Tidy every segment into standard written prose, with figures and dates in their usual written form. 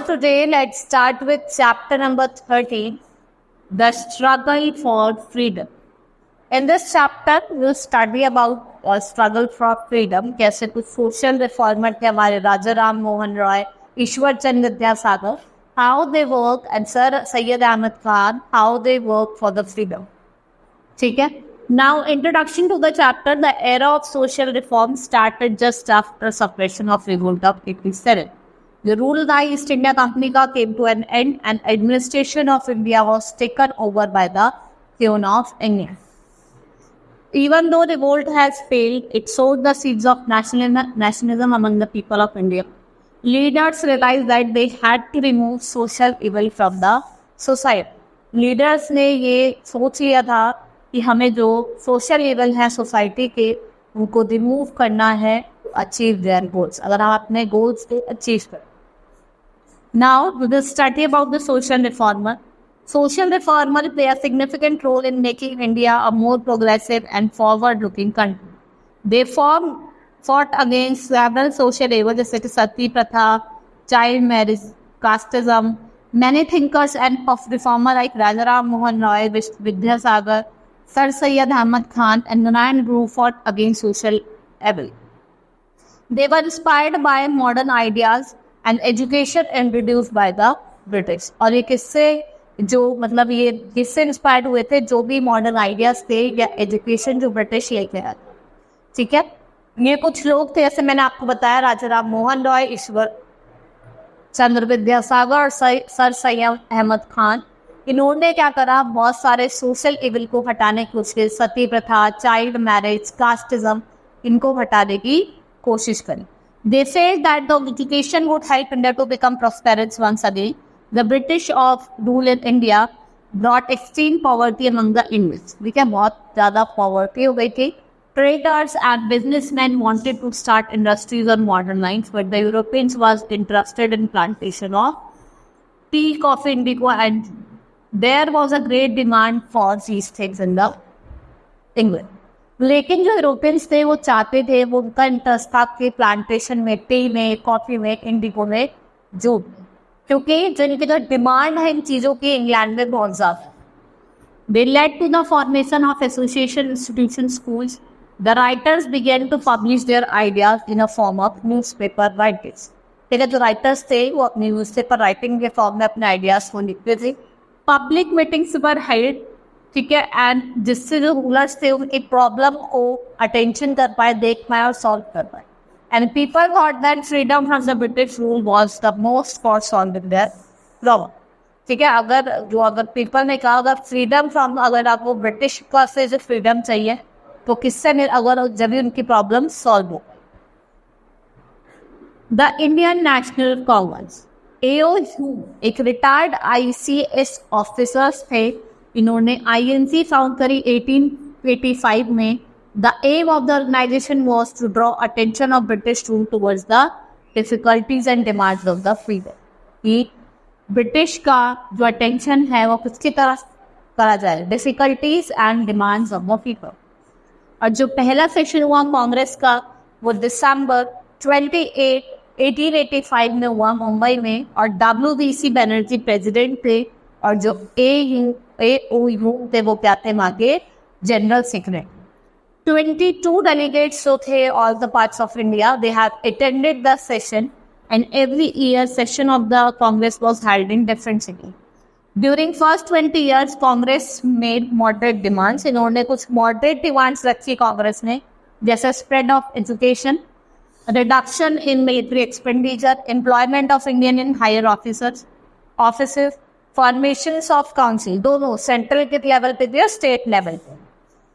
today let's start with chapter number 13, the struggle for freedom. In this chapter, we'll study about struggle for freedom. कैसे कुछ social reformer थे हमारे राजा Ram Mohan Roy, Ishwar Chandra Vidyasagar, how they work, and Sir Syed Ahmed Khan, how they work for the freedom. ठीक है? Now, introduction to the chapter. The era of social reform started just after suppression of revolt of 87. The rule by East India Company came to an end, and administration of India was taken over by the Queen of England. Even though revolt has failed, it sowed the seeds of nationalism among the people of India. Leaders realized that they had to remove social evil from the society. Leaders ने ये सोच लिया था कि हमें जो social evil है society के उनको रिमूव करना है अचीव देयर गोल्स, अगर हम अपने गोल्स को अचीव करें. Now we will study about the social reformer. Social reformers play a significant role in making India a more progressive and forward-looking country. They fought against several social evils such as sati pratha, child marriage, casteism. Many thinkers and reformers like Rajaram Mohan Roy, Vidyasagar, Sir Syed Ahmed Khan, and Narayan Guru fought against social evil. They were inspired by modern ideas and education introduced by the British. और ये किससे जो मतलब ये किससे inspired हुए थे, जो भी मॉडर्न आइडियाज थे या एजुकेशन जो ब्रिटिश लेके आए. ठीक है, ये कुछ लोग थे जैसे मैंने आपको बताया, राजा राम मोहन रॉय, ईश्वर चंद्र विद्यासागर और सर सैयद अहमद खान. इन्होंने क्या करा, बहुत सारे सोशल इविल को हटाने की कोशिश, सती प्रथा, चाइल्ड मैरिज, कास्टिज्म, इनको हटाने की कोशिश करी. They felt that the education would help India to become prosperous once again. The British of rule in India brought extreme poverty among the Indians. ठीक है, बहुत ज़्यादा poverty हो गई थी. Traders and businessmen wanted to start industries on modern lines, but the Europeans was interested in plantation of tea, coffee, indigo, and there was a great demand for these things in the England. लेकिन जो Europeans थे वो चाहते थे, वो उनका interest था कि प्लांटेशन में, टी में, कॉफी में, इंडिगो में, जो क्योंकि जो इनकी जो डिमांड है इन चीज़ों की इंग्लैंड में बहुत ज़्यादा. They led to the formation of association institution schools. The writers began to publish their ideas in a form of newspaper writings. ठीक है, जो राइटर्स थे वो अपनी न्यूज़पेपर राइटिंग के फॉर्म में अपने आइडियाज़ को लिखते थे. पब्लिक मीटिंग्स वर हेल्ड, ठीक है, एंड जिससे जो रूलर्स थे उनकी प्रॉब्लम को अटेंशन कर पाए, देख पाए और सॉल्व कर पाए. And people thought that freedom from the British rule was the most for solving their problem. ठीक है, अगर पीपल ने कहा अगर फ्रीडम फ्रॉम, अगर आपको ब्रिटिश का से जो फ्रीडम चाहिए तो किससे, अगर जब भी उनकी प्रॉब्लम सॉल्व हो. The Indian national Congress, AOU, एक रिटायर्ड ICS ऑफिसर्स थे. इन्होंने INC फाउंड करी 1885 में. The aim of the organization was to draw attention of British rule towards the difficulties and demands of the freedom. कि British का जो attention है वो किसकी तरफ करा जाए, difficulties and demands of the people. और जो पहला सेशन हुआ कांग्रेस का वो दिसंबर 28, 1885 में हुआ मुंबई में, और WBC बनर्जी प्रेसिडेंट थे, और जो AOU थे वो क्या थे, वहाँ के जनरल सेक्रेटरी. 22 delegates so थे all the parts of India. They have attended the session, and every year session of the Congress was held in different city. During first 20 years, Congress made moderate demands. इन्होंने कुछ moderate demands रखी कांग्रेस ने, जैसे spread of education, reduction in military expenditure, employment of Indian in higher offices, formations of council, दोनों central के level पे थे, state level पे.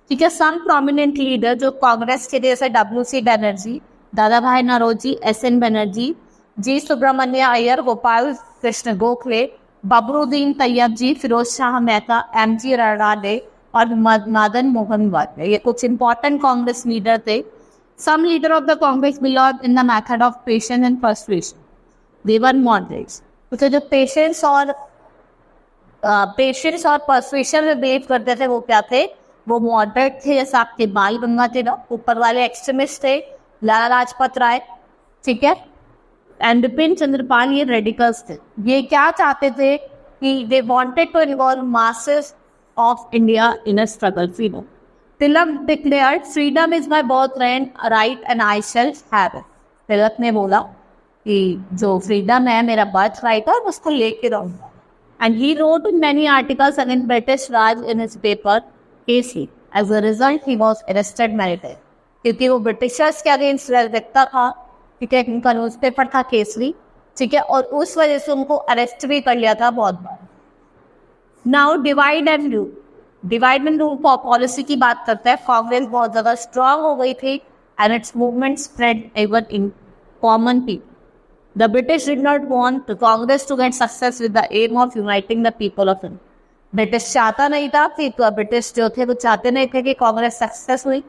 ठीक है, सम प्रोमिनेंट लीडर जो कांग्रेस के जैसे WC बनर्जी, दादा भाई नौरोजी, SN बनर्जी, जी सुब्रमण्य अय्यर, गोपाल कृष्ण गोखले, बबरुद्दीन तैयब जी, फिरोज शाह मेहता, MG रणाडे और मदन मोहन वाजपेयी, ये कुछ इंपॉर्टेंट कांग्रेस लीडर थे. Some leader of the Congress belong in the method of patience and persuasion. They were moderates. तो जो पेशेंस और पर्सुएशन में बिलीव करते थे वो क्या थे, वो मॉडरेट थे. जैसे आपके बाल गंगाधर, ऊपर वाले एक्सट्रीमिस्ट थे लाला लाजपत राय. ठीक है, एंड बिपिन चंद्रपाल ये रेडिकल्स थे। ये क्या चाहते थे कि they wanted to involve masses of India in a struggle freedom. Tilak declared freedom is my birth right and I shall have it. Tilak ने बोला कि जो फ्रीडम है मेरा बर्थ राइट है, उसको लेके रहूंगा। And he wrote in many articles against British Raj in his paper Kesari. As a result he was arrested many times, क्योंकि वो ब्रिटिशर्स के अगेंस्ट लिखता था, ठीक है, उनका न्यूज पेपर था केसरी, ठीक है, और उस वजह से उनको अरेस्ट भी कर लिया था बहुत बार। Now divide and rule. Divide and rule policy की बात करते हैं। कांग्रेस बहुत ज़्यादा स्ट्रांग हो गई थी and its movement spread even in common people. The British did not want Congress to get success with the aim of uniting the people of India. British चाहता नहीं था कि तो ब्रिटिश जो थे वो चाहते नहीं थे कि कांग्रेस सक्सेस हुई।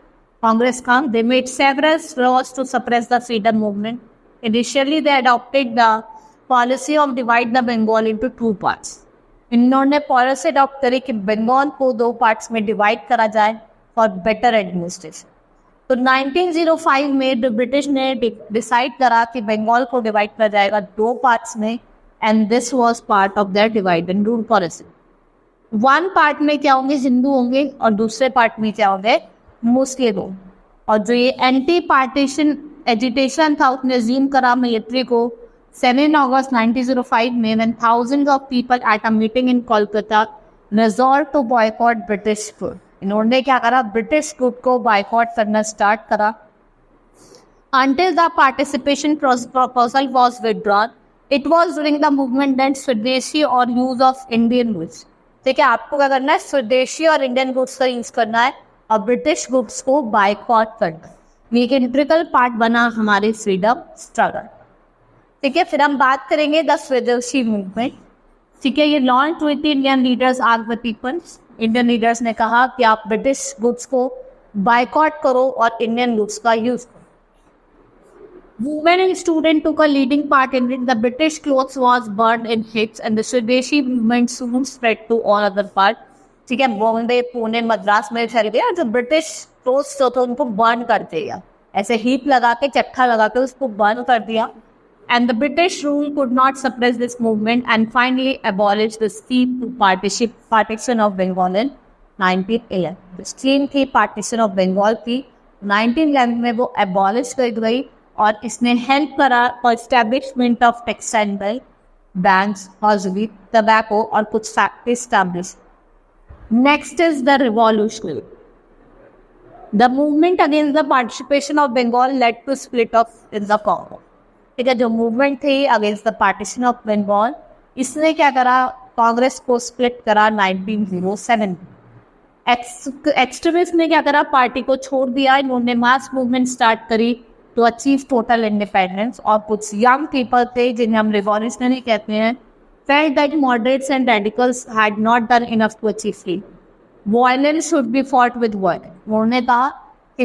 कांग्रेस का they made several laws to suppress the freedom movement. Initially they adopted the policy of divide the Bengal into 2 parts. इन्होंने पॉलिसी अडॉप्ट करी कि बंगाल को 2 पार्ट्स में डिवाइड करा जाए फॉर बेटर एडमिनिस्ट्रेशन। तो 1905 में ब्रिटिश ने डिसाइड करा कि बंगाल को डिवाइड करा जाएगा 2 पार्ट्स में, and this was part of their divide and rule policy. 1 part में क्या होंगे, हिंदू होंगे, और दूसरे पार्ट में क्या होंगे, मुस्लिम होंगे। और जो ये एंटी पार्टीशन एजिटेशन था उसने ज़ीम करा मिलिट्री को 7 अगस्त 1905 में, when thousands of people at a meeting in Kolkata resolved to boycott British food। इन्होंने क्या करा, ब्रिटिश फूड को बायकॉट करना स्टार्ट करा। Until the participation proposal was withdrawn, it was during the movement that स्वदेशी और यूज ऑफ इंडियन गुड्स, ठीक है, आपको क्या करना है, स्वदेशी और इंडियन गुड्स का यूज करना है और ब्रिटिश गुड्स को बायकॉट करना है। ये एक इंटीग्रल पार्ट बना हमारे फ्रीडम स्ट्रगल, ठीक है। फिर हम बात करेंगे द स्वदेशी मूवमेंट, ठीक है। ये लॉन्च हुई थी, Indian leaders asked the people. Indian leaders ने कहा कि आप ब्रिटिश गुड्स को बायकॉट करो और इंडियन गुड्स का यूज करो। Women and student took a leading part in it. The British clothes was burned in hits and the swadeshi movement soon spread to all other part, ठीक है। बॉम्बे, पुणे, मद्रास में फैल गया। जो ब्रिटिश क्लोथ्स जो थे उनको बर्न कर दिया, ऐसे हीप लगा के, चट्टा लगा के उसको बर्न कर दिया। And the British rule could not suppress this movement and finally abolished the scheme to partition of Bengal in 1911। The scheme थी partition of Bengal की 1911 में वो abolish कर गई और इसने help करा for establishment of textile mill, banks, hosiery, tobacco और कुछ factory established। Next is the revolution। The movement against the participation of Bengal led to split of in the Congo, ठीक है। जो मूवमेंट थी against the partition of Bengal, इसने क्या करा, कांग्रेस को स्प्लिट करा 1907। एक्सट्रीमिस्ट ने क्या करा, पार्टी को छोड़ दिया। इन्होंने मास मूवमेंट स्टार्ट करी टू अचीव टोटल इंडिपेंडेंस। और कुछ यंग पीपल थे जिन्हें हम रिवॉल्यूशनरी कहते हैं, felt that moderates and radicals had not done enough to achieve freedom. Violence should be fought with violence. उन्होंने कहा कि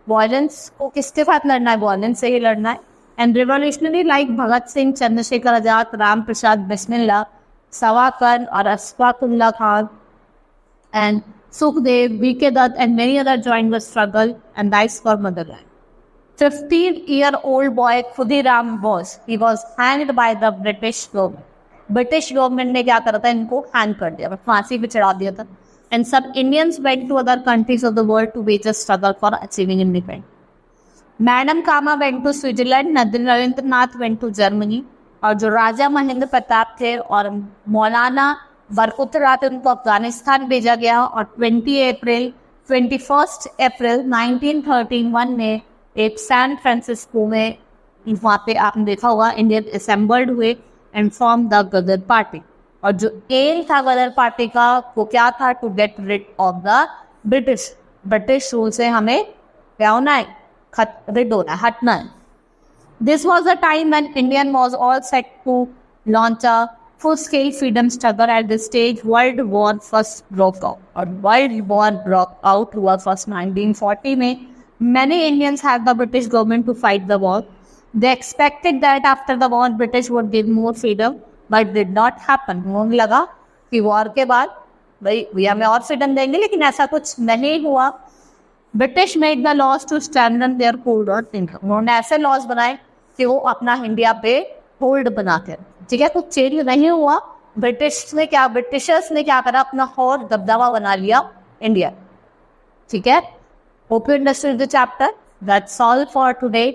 वायलेंस को किसके साथ लड़ना है, वायलेंस से ही लड़ना है। And revolutionary like Bhagat Singh, Chandrashekhar Azad, Ram Prasad Bismil, Savarkar और Ashfaqulla Khan and Sukhdev, VK Dutt and many other joined the struggle and rise for motherland. 15-year-old boy Khudiram Bose, he was hanged by the British government। British government ने क्या करा था, इनको हैंग कर दिया, फांसी पे चढ़ा दिया था। And some Indians went to other countries of the world to wage a struggle for achieving independence. Madam Kama went to Switzerland, Rabindranath went to Germany, और जो राजा महेंद्र प्रताप थे और मौलाना बरखुतर थे उनको अफगानिस्तान भेजा गया। और 21 अप्रैल 1931 में एक सैन फ्रांसिस्को में, वहाँ पे आपने देखा होगा, इंडियन असेंबल्ड हुए and form the Ghadar party. और जो एम था गदर पार्टी का वो क्या था, to get rid of the British rule से हमें क्या होना है, रिड होना है, हटना है। This was the time when Indian was all set to launch a full scale freedom struggle. At this stage world war first broke out, और वर्ल्ड वॉर ब्रोक आउट हुआ फर्स्ट 1940 में। Many Indians have the British government to fight the war. They expected that after the war British would give more freedom, but did not happen. उन्हें लगा कि war के बाद भाई हमें और फ्रीडम देंगे, लेकिन ऐसा कुछ नहीं हुआ। British made the laws to strengthen their hold on India. उन्होंने ऐसे लॉज बनाए कि वो अपना इंडिया पे होल्ड बनाते हैं। ठीक है, कुछ चेंज नहीं हुआ। ब्रिटिशर्स ने क्या करा, अपना और दबदबा बना लिया इंडिया। ठीक है, hope you understood the chapter. That's all for today.